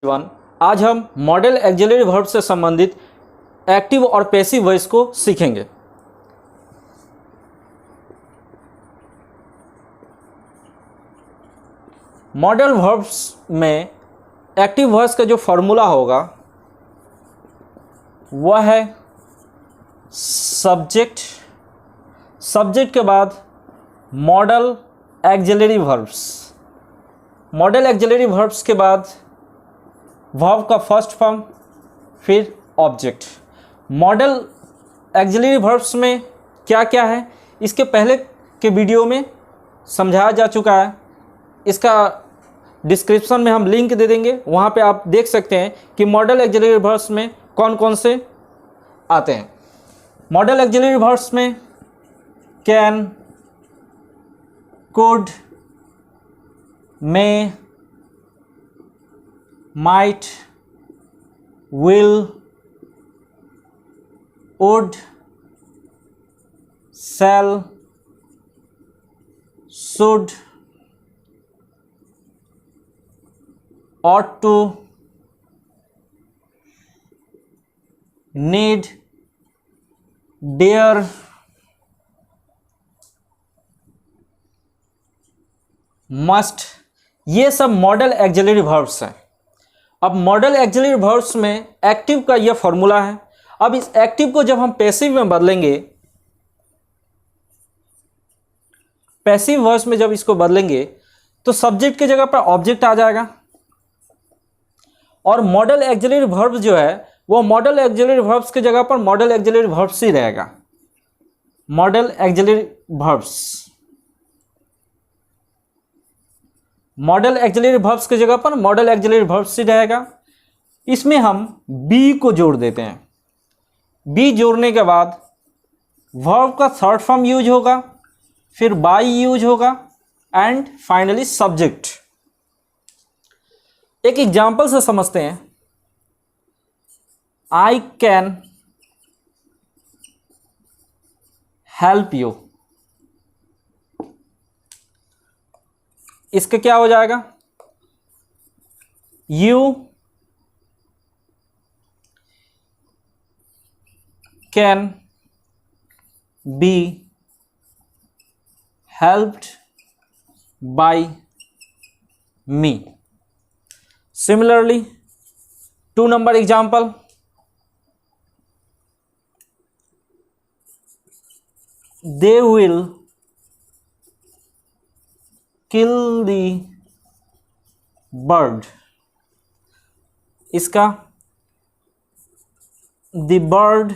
Everyone, आज हम model auxiliary verb से संबंधित एक्टिव और पैसिव वॉइस को सीखेंगे। मॉडल वर्ब्स में एक्टिव वॉइस का जो फॉर्मूला होगा वह है सब्जेक्ट के बाद model auxiliary verbs, model auxiliary verbs के बाद वर्ब का फर्स्ट फॉर्म, फिर ऑब्जेक्ट। मॉडल ऑक्सिलरी वर्ब्स में क्या क्या है इसके पहले के वीडियो में समझाया जा चुका है। इसका डिस्क्रिप्शन में हम लिंक दे देंगे, वहाँ पे आप देख सकते हैं कि मॉडल ऑक्सिलरी वर्ब्स में कौन कौन से आते हैं। मॉडल ऑक्सिलरी वर्ब्स में can, could, may, might, will, would, shall, should, ought to, need, dare, must, ये सब मॉडल ऑक्सिलरी वर्ब्स हैं। अब मॉडल ऑक्सिलरी वर्ब्स में एक्टिव का यह फॉर्मूला है। अब इस एक्टिव को जब हम पैसिव में बदलेंगे, पैसिव वर्ब्स में जब इसको बदलेंगे तो सब्जेक्ट की जगह पर ऑब्जेक्ट आ जाएगा और मॉडल ऑक्सिलरी वर्ब जो है वो मॉडल ऑक्सिलरी वर्ब्स की जगह पर मॉडल ऑक्सिलरी वर्ब्स ही रहेगा। Model auxiliary verbs, model auxiliary verbs की जगह पर मॉडल ऑक्सिलरी वर्ब्स ही रहेगा। इसमें हम बी को जोड़ देते हैं। बी जोड़ने के बाद वर्ब का थर्ड फॉर्म यूज होगा, फिर बाय यूज होगा एंड फाइनली सब्जेक्ट। एक एग्जांपल से समझते हैं। आई कैन हेल्प यू, इसका क्या हो जाएगा? You can be helped bye me. Similarly 2 number example, they will kill the bird, इसका the bird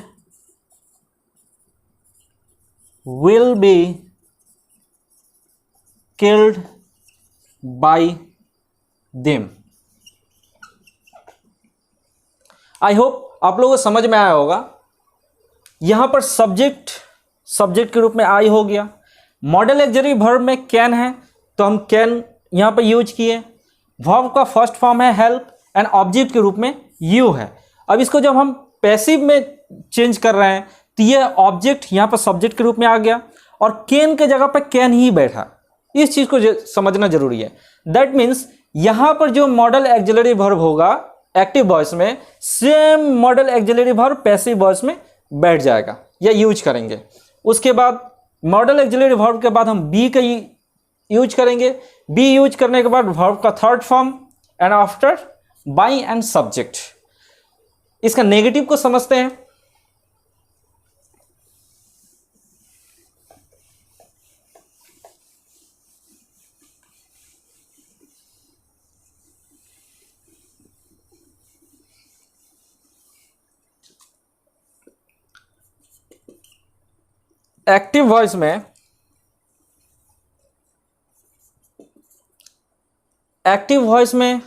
will be killed by them। I hope आप लोगों को समझ में आया होगा। यहां पर सब्जेक्ट के रूप में आई हो गया। मॉडल ऑक्सिलरी वर्ब में कैन है तो हम कैन यहाँ पर यूज किए। वर्ब का फर्स्ट फॉर्म है हेल्प एंड ऑब्जेक्ट के रूप में यू है। अब इसको जब हम पैसिव में चेंज कर रहे हैं तो ये ऑब्जेक्ट यहाँ पर सब्जेक्ट के रूप में आ गया और कैन के जगह पर कैन ही बैठा। इस चीज़ को समझना जरूरी है। दैट मीन्स यहाँ पर जो मॉडल ऑक्सिलरी वर्ब होगा एक्टिव वॉइस में, same model auxiliary verb passive voice में बैठ जाएगा या यूज करेंगे। उसके बाद मॉडल ऑक्सिलरी वर्ब के बाद हम बी का यूज करेंगे। बी यूज करने के बाद वर्ब का third form and after bye and subject. इसका नेगेटिव को समझते हैं। एक्टिव वॉइस में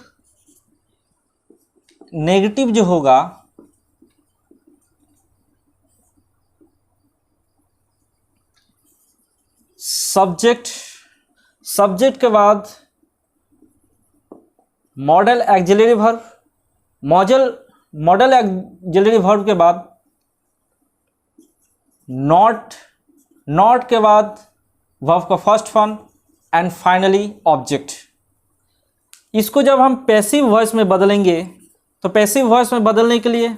नेगेटिव जो होगा सब्जेक्ट के बाद model auxiliary verb, model auxiliary verb के बाद नॉट के बाद वर्ब का first form and finally object. इसको जब हम पैसिव वॉइस में बदलेंगे तो पैसिव वॉइस में बदलने के लिए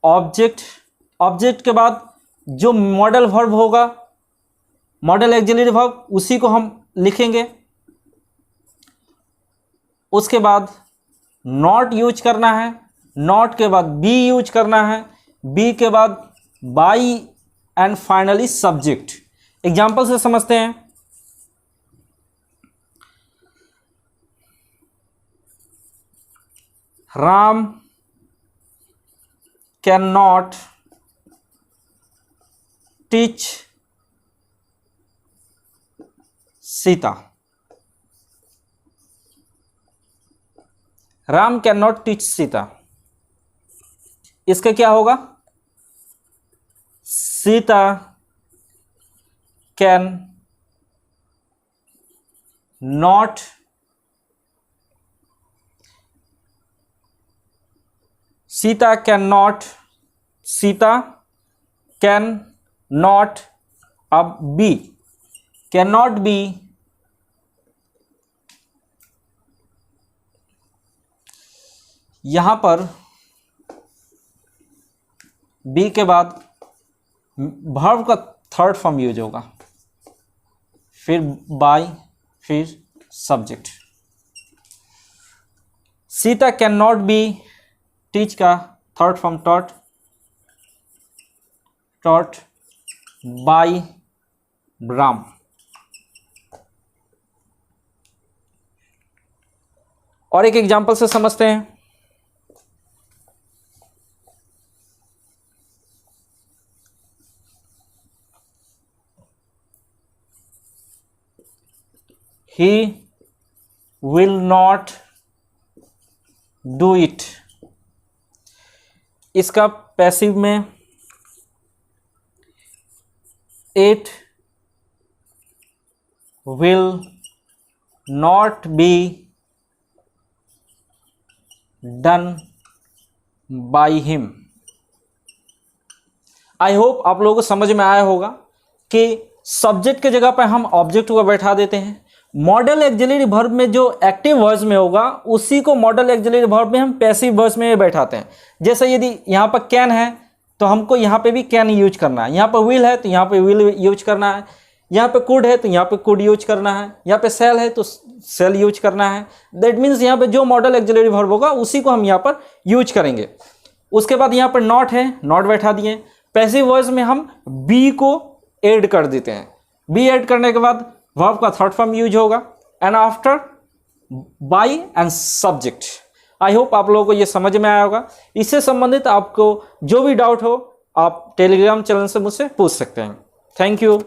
ऑब्जेक्ट के बाद जो मॉडल वर्ब होगा, मॉडल ऑक्सिलरी वर्ब, उसी को हम लिखेंगे। उसके बाद नॉट यूज करना है, नॉट के बाद बी यूज करना है, बी के बाद by and finally subject. Example से समझते हैं। Ram can not teach Sita. Ram can not teach Sita, इसका क्या होगा? Sita can not Sita can not, अब बी कैन नॉट बी यहां पर बी के बाद वर्ब का थर्ड फॉर्म यूज होगा, फिर बाय, फिर subject. Sita can not be, teach का third form taught by Ram. और एक एग्जांपल से समझते हैं। He will not do it, इसका पैसिव में it will not be done by him। I hope आप लोगों को समझ में आया होगा कि सब्जेक्ट के जगह पर हम ऑब्जेक्ट को बैठा देते हैं। मॉडल ऑक्सिलरी वर्ब में जो एक्टिव वॉइस में होगा उसी को मॉडल ऑक्सिलरी वर्ब में हम पैसिव वॉइस में बैठाते हैं। जैसे यदि यहाँ पर कैन है तो हमको यहाँ पे भी कैन यूज करना है, यहाँ पर विल है तो यहाँ पे विल यूज करना है, यहाँ पे कुड है तो यहाँ पे कुड यूज करना है, यहाँ पे सेल है तो सेल यूज करना है। दैट मीन्स यहाँ पे जो मॉडल ऑक्सिलरी वर्ब होगा उसी को हम यहाँ पर यूज करेंगे। उसके बाद यहाँ पर नॉट है, नॉट बैठा दिए। पैसिव वॉइस में हम बी को ऐड कर देते हैं, बी ऐड करने के बाद वर्ब का थर्ड फॉर्म यूज होगा and after bye and subject. I hope आप लोगों को ये समझ में आया होगा। इससे संबंधित आपको जो भी डाउट हो आप टेलीग्राम चैनल से मुझसे पूछ सकते हैं। Thank you.